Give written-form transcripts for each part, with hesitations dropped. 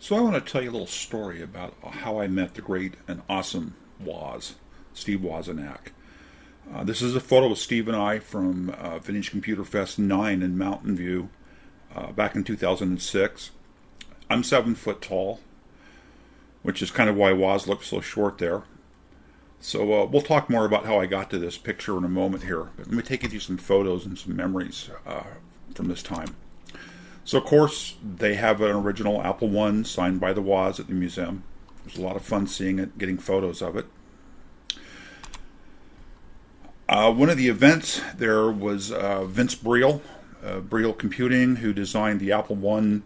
So I want to tell you a little story about how I met the great and awesome Woz, Steve Wozniak. This is a photo of Steve and I from Vintage Computer Fest 9 in Mountain View back in 2006. I'm 7 foot tall, which is kind of why Woz looks so short there. So we'll talk more about how I got to this picture in a moment here. But let me take you through some photos and some memories from this time. So of course they have an original Apple I signed by the Woz at the museum. It was a lot of fun seeing it, getting photos of it. One of the events there was Vince Briel, Briel Computing, who designed the Apple I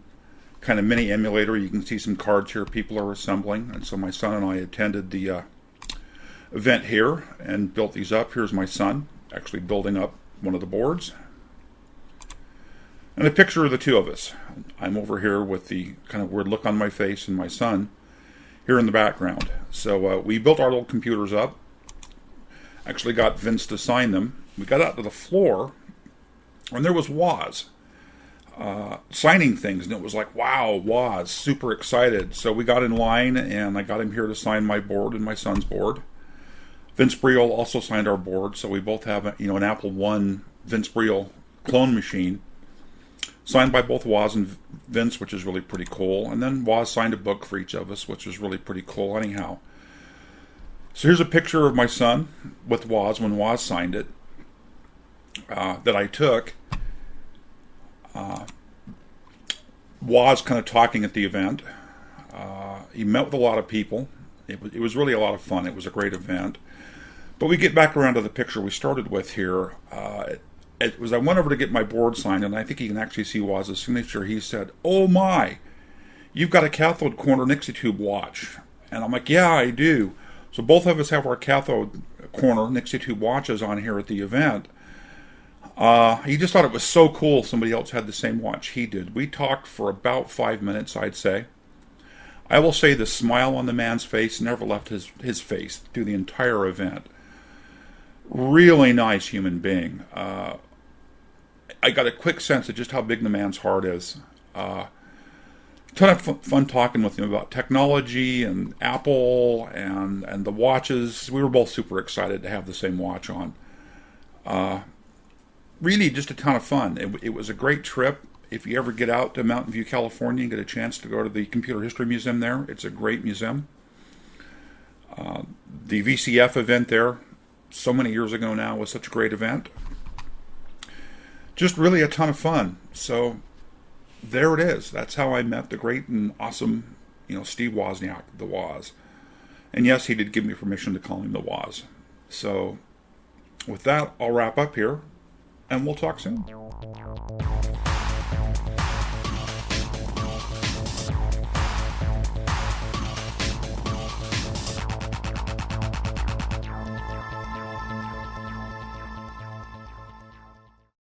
kind of mini emulator. You can see some cards here people are assembling, and so my son and I attended the event here and built these up. Here's my son actually building up one of the boards. And a picture of the two of us. I'm over here with the kind of weird look on my face and my son here in the background. So we built our little computers up. Actually got Vince to sign them. We got out to the floor and there was Woz signing things, and it was like, wow, Woz, super excited. So we got in line and I got him here to sign my board and my son's board. Vince Briel also signed our board, so we both have an Apple I Vince Briel clone machine signed by both Woz and Vince, which is really pretty cool. And then Woz signed a book for each of us, which was really pretty cool anyhow. So here's a picture of my son with Woz when Woz signed it that I took. Woz kind of talking at the event. He met with a lot of people. It was really a lot of fun. It was a great event. But we get back around to the picture we started with here. It was I went over to get my board signed, and I think you can actually see Woz's signature. He said, "Oh my, you've got a cathode corner Nixie tube watch." And I'm like, "Yeah, I do." So both of us have our cathode corner Nixie tube watches on here at the event. He just thought it was so cool somebody else had the same watch he did. We talked for about 5 minutes, I'd say. I will say the smile on the man's face never left his face through the entire event. Really nice human being. I got a quick sense of just how big the man's heart is. Ton of fun talking with him about technology and Apple and the watches. We were both super excited to have the same watch on. Really just a ton of fun. It was a great trip. If you ever get out to Mountain View, California and get a chance to go to the Computer History Museum there, it's a great museum. The VCF event there, so many years ago now, was such a great event. Just really a ton of fun. So there it is. That's how I met the great and awesome, Steve Wozniak, the Woz. And yes, he did give me permission to call him the Woz. So with that, I'll wrap up here, and we'll talk soon.